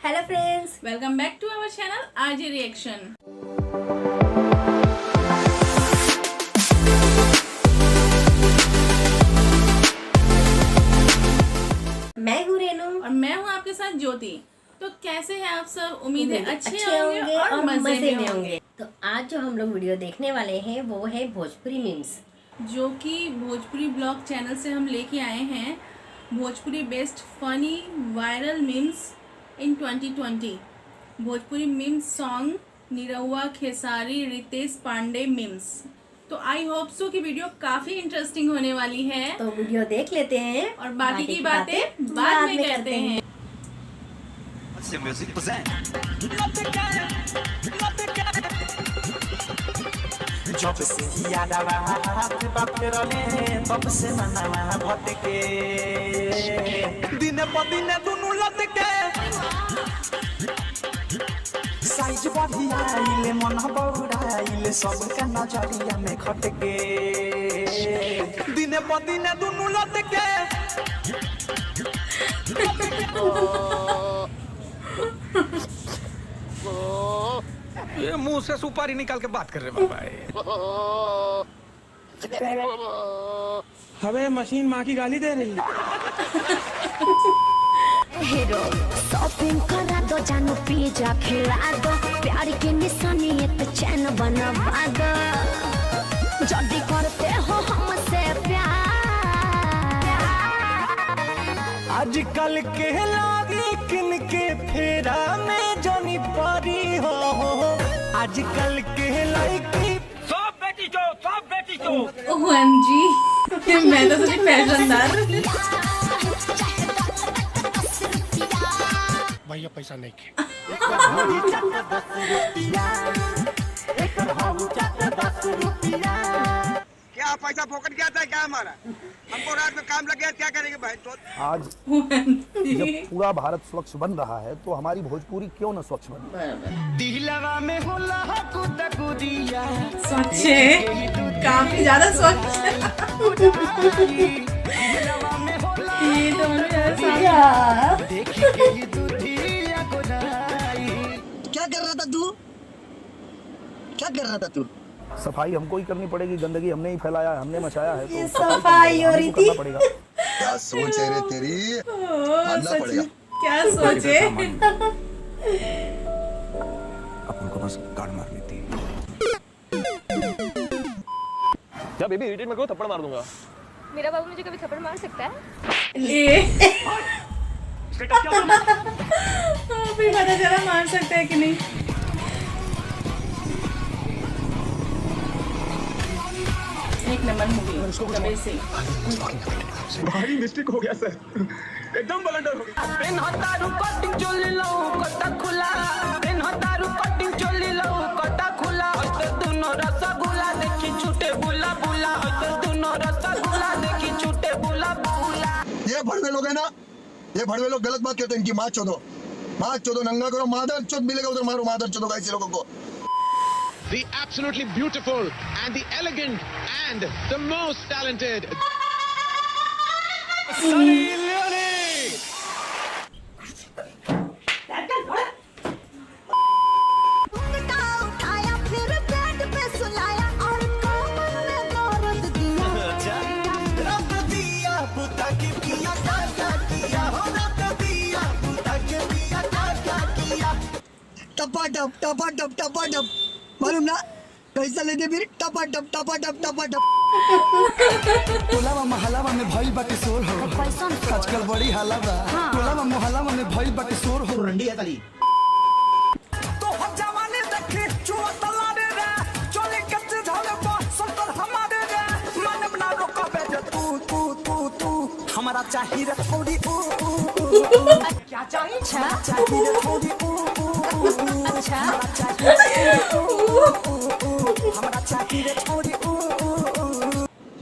Hello friends, welcome back to our channel RJ reaction. मैं हूँ रेनू और मैं हूँ आपके साथ ज्योति। तो कैसे हैं आप सब? उम्मीद है अच्छे होंगे और मजे में होंगे। तो आज जो हम लोग वीडियो देखने वाले हैं वो है भोजपुरी मीम्स, जो कि भोजपुरी ब्लॉग चैनल से हम लेके आए हैं। Bhojpuri best funny viral memes in 2020। Bhojpuri memes song Nirahua Khesari Ritesh Pandey memes. तो आई होप सो कि वीडियो काफी इंटरेस्टिंग होने वाली है। तो वीडियो देख लेते हैं और बाकी की बातें बाद में करते हैं। म्यूजिक पसंद जब से याद आवा बात करले तब से मनवा भटके दिन प दिन दुनु लटके साइज बढ़ियाइले मन बौराइले सबका नजरिया में खटके दिन प दिन दुनु लटके ये मुंह से सुपारी निकाल के बात कर रहे बाबा। हवे मशीन माँ की गाली दे रही है। हीरो शॉपिंग करा दो, जानू पिज्जा खिला दो, प्यार की निशानी एक चैन बनवा दो, जल्दी करते हो हमसे प्यार। आजकल के लागी किन के फेरा में जानी पारी हो, आजकल के लाइकी सब बेटी चो OMG, मैं तो सोची फैशनदार। भैया पैसा नहीं खे। क्या पैसा फोकट क्या था क्या हमारा? हमको रात में काम लग गया, क्या करेंगे भाई? तो आज जब पूरा भारत स्वच्छ बन रहा है तो हमारी भोजपुरी क्यों न स्वच्छ बने। दिलवा में होला कुद कुदिया स्वच्छ है, काफी ज्यादा स्वच्छ है। ये तो देख के ही दुधिया गोदाई। क्या कर रहा था तू? क्या कर रहा था तू? सफाई हमको ही करनी पड़ेगी, गंदगी हमने ही फैलाया है, हमने मचाया है, ये तो सफाई हो रही थी। करना पड़ेगा। क्या सोच है रे तेरी? मानना सच पड़ेगा। में क्या सोचे। अपन को बस गाड़ मार लेती है। क्या बेबी इरिटेट मत करो, थप्पड़ मार दूंगा। मेरा बाबू मुझे कभी थप्पड़ मार सकता है? ले फिर पता चला मार सकता है कि नहीं। एक नंबर मूवी कभी से। भारी मिस्टेक हो गया सर, एकदम ब्लंडर हो गया। पेन हतारू कटिंग चोली लो कटा खुला, पेन हतारू कटिंग चोली लो कटा खुला, होते दोनों रसगुल्ला देखी छूटे बुला बुला, होते दोनों रसगुल्ला देखी छूटे बुला बुला। ये भड़वे लोग है ना, ये भड़वे लोग गलत बात कहते हैं। इनकी माँ चोदो नंगा करो, मादर चोद मिलेगा उधर मारो, मादर चोदो ऐसे लोगों को। The absolutely beautiful and the elegant and the most talented Sunny Leone उठाया फिर बेड पे सुलाया और कमर में दर्द दिया। रब दिया पुता की पिया क्या किया हो, रब दिया पुता के पिया क्या किया। टपा मालूम ना कैसा लेते फिर? टपा टप। टोलावा महलावा में भइल बाटे शोर हो, आजकल बड़ी हलावा। टोलावा महलावा में भइल बाटे शोर हो, रंडी है ताली। तो हम जवानी देखी चुआ तलारे रे, चोली कच्चे धावे पर संतर हमारे रे, मन बना रोका बेटे तू हमारा चाहिए रे थोड़ी क्या चाहिए? चाहिए रे थोड़ी अच्छा हमारा चाहिए रे थोड़ी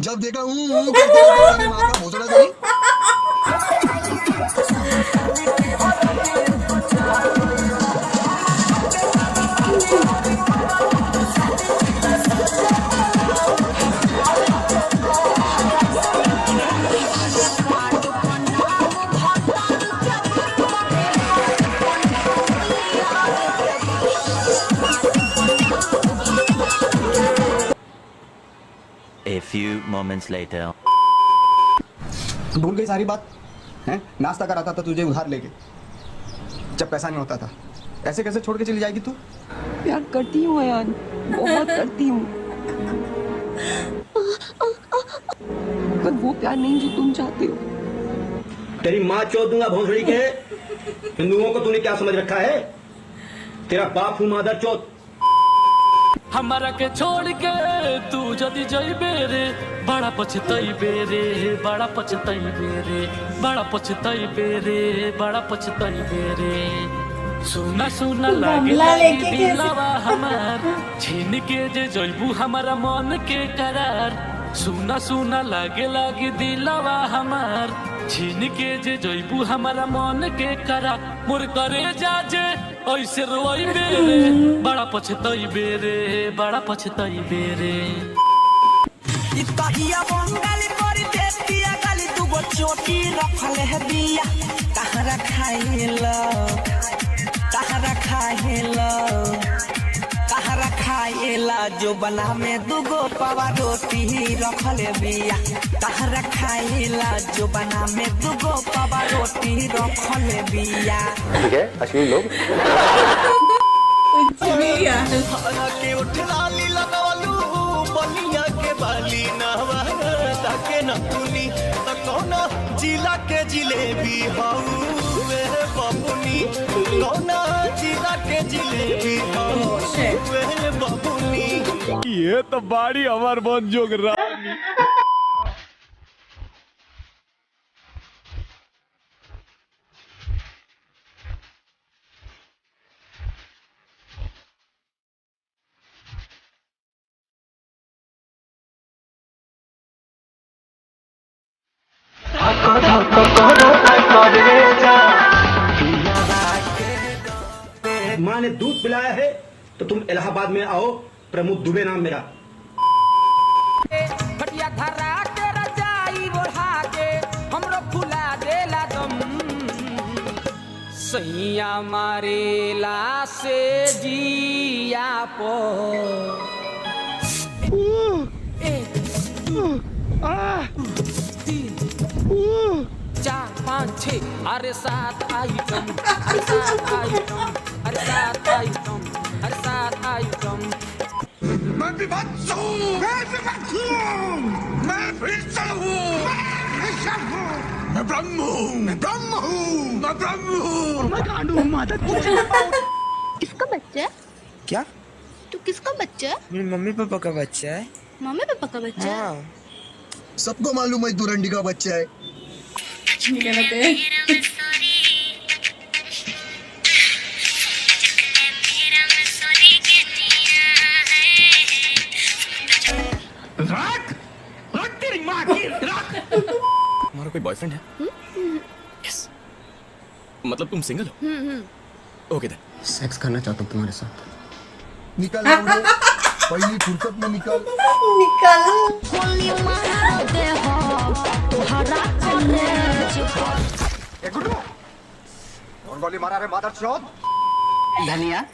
जब देखा करते हैं, माँ का भोसड़ा करी। few moments later. भूल गई सारी बात हैं? नाश्ता कराता था तुझे उधार लेके जब पैसा नहीं होता था। ऐसे कैसे छोड़ के चली जाएगी तू? प्यार करती हूँ अयान, बहुत करती हूँ, पर वो प्यार नहीं जो तुम चाहते हो। तेरी माँ चोद दूंगा भोसड़ी के। हिंदुओं को तूने क्या समझ रखा है? तेरा बाप हूँ मादर चोद। हमारा के छोड़ के तू जदी जइबे रे, बड़ा पछताइबे रे, बड़ा पछताइबे रे, बड़ा पछताइबे रे, बड़ा पछताइबे रे। सुना सुना लागे दिलवा हमार, छीन के जे जइबू हमारा मन के करार। सुना सुना लागे दिलवा हमार, छीन के जे जइबू हमारा मन के करार। मोर करे जा जे ऐसे रोइबे रे, बड़ा पछताइबे रे, बड़ा पछताइबे रे। इतहिया बंगाली पर देतिया गाली दुगो चोटी रखले है बिया। तहरा खाइला तहरा खाइला जो बना में दुगो पावा रोटी रखले बिया। तहरा खाइला जो बना में दुगो पावा रोटी रखले बिया। ठीक है अश्विन लोग हरा के उठलाली लगावलू बनिया के बाली नहवा ताके न तुनी त कौना जिला के जिलेबी हाउ वे बबुनी। कौना जिला के जिलेबी हाउ वे बबुनी। ये तो बाड़ी हमार बन जोग रहा। माँ ने दूध पिलाया है तो तुम इलाहाबाद में आओ। प्रमोद दुबे नाम मेरा। भटिया धरा के रजाई ओढ़ा के हमरो फुला देला दम। सैया मारेला से जिया पो। 1 2 3 4 5 6 अरे 7 आइटम, अरे 7 आइटम, अरे 7 आइटम, अरे 7 आइटम। मैं विभत्स हूँ, मैं भीषण हूँ, मैं ब्रह्म हूँ, मैं ब्रह्म हूँ, मैं ब्रह्म हूँ, मैं गांडू हूँ माता। किसका बच्चा है? क्या? तू किसका बच्चा है? मेरी मम्मी पापा का बच्चा है। मम्मी पापा का बच्चा है? हाँ। सबको मालूम है तू रंडी का बच्चा है। तुम्हारा कोई बॉयफ्रेंड है? यस। मतलब तुम सिंगल हो? Okay then. सेक्स करना चाहता हूँ तुम्हारे साथ। निकल पहली फुर्सत में निकल। गोली मार दे हो तुहरा ए गुड्डू कौन गोली मारा रे मादर चोद? धनिया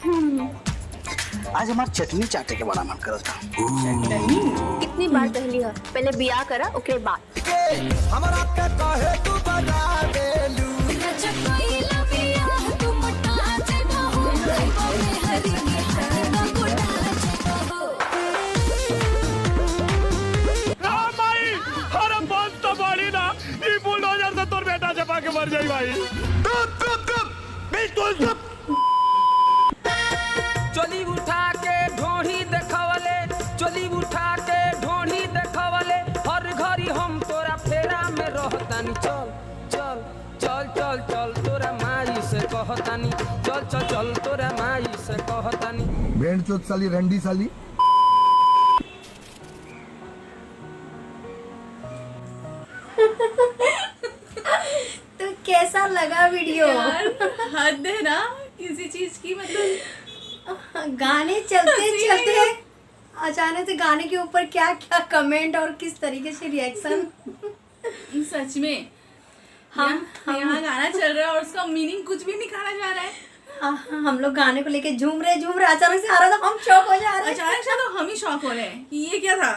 आज हमार चटनी चाटे के बड़ा मन करता। कितनी बार कह लिया पहले बियाह करा ओके बाद। हमारा के कहे तू बना देलू। मर जाई भाई। बिल्कुल चोली उठा के ढोढ़ी देखवले, चोली उठा के ढोढ़ी देखवले। हर घड़ी हम तोरा फेरा में रहतानी। चल चल चल चल चल तोरा माई से कहतानी। चल चल चल तोरा माई से कहतानी। भेड़ चोद साली रंडी साली। तो कैसा लगा वीडियो? यार हद है ना किसी चीज की। मतलब गाने चलते चलते अचानक से गाने के ऊपर क्या क्या कमेंट और किस तरीके से रिएक्शन। सच में हम यहाँ गाना चल रहा है और उसका मीनिंग कुछ भी निकाला जा रहा है। हम लोग गाने को लेके झूम रहे अचानक से आ रहा था, हम शॉक हो जा रहे। अचानक से तो हम ही शॉक हो रहे हैं कि ये क्या था।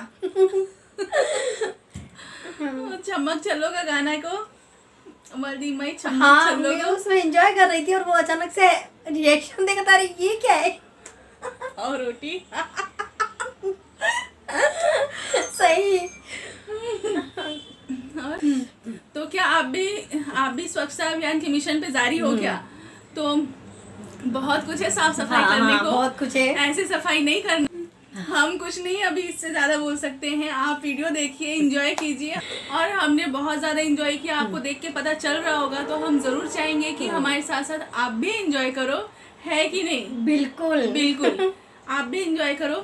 चमक चलो का गाना को वर्दी मई चमक हाँ, चलो मैं को उसमें एंजॉय कर रही थी और वो अचानक से रिएक्शन देखा था, ये क्या है। और रोटी सही। तो क्या आप भी स्वच्छता अभियान के मिशन पे जारी हो क्या? तो बहुत कुछ है साफ सफाई करने को, बहुत कुछ है। ऐसे सफाई नहीं करना। हम कुछ नहीं अभी इससे ज्यादा बोल सकते हैं। आप वीडियो देखिए, एंजॉय कीजिए, और हमने बहुत ज्यादा एंजॉय किया। आपको देख के पता चल रहा होगा, तो हम जरूर चाहेंगे कि हमारे साथ साथ आप भी एंजॉय करो, है कि नहीं? बिल्कुल बिल्कुल, आप भी एंजॉय करो।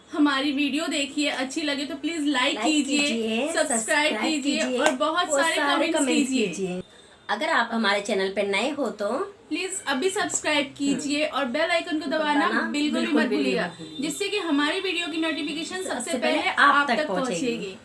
हमारी वीडियो देखिए, अच्छी लगे तो प्लीज लाइक कीजिए, सब्सक्राइब कीजिए और बहुत सारे कमेंट्स कीजिए। अगर आप हमारे चैनल पे नए हो तो प्लीज अभी सब्सक्राइब कीजिए और बेल आइकन को दबाना बिल्कुल भी मत भूलिएगा, जिससे कि हमारी वीडियो की नोटिफिकेशन सबसे पहले आप तक पहुंचेगी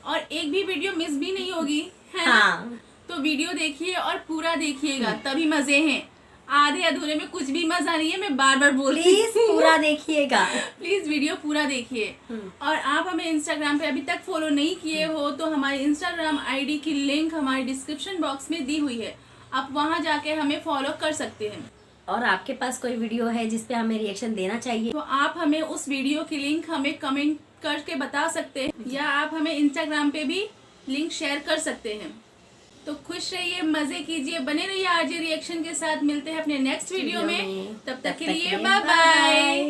और एक भी वीडियो मिस भी नहीं होगी, है ना? तो वीडियो देखिए और पूरा देखिएगा, तभी मजे हैं। आधे अधूरे में कुछ भी मजा नहीं है, मैं बार बार बोल रही हूँ। प्लीज पूरा देखिएगा। प्लीज वीडियो पूरा देखिए। और आप हमें इंस्टाग्राम पे अभी तक फॉलो नहीं किए हो तो हमारी इंस्टाग्राम आईडी की लिंक हमारे डिस्क्रिप्शन बॉक्स में दी हुई है, आप वहां जाके हमें फॉलो कर सकते हैं। और आपके पास कोई वीडियो है जिसपे हमें रिएक्शन देना चाहिए तो आप हमें उस वीडियो की लिंक हमें कमेंट करके बता सकते हैं, या आप हमें इंस्टाग्राम पे भी लिंक शेयर कर सकते हैं। तो खुश रहिए, मजे कीजिए, बने रहिए आरजे रिएक्शन के साथ। मिलते हैं अपने नेक्स्ट वीडियो में, तब तक के लिए बाय बाय।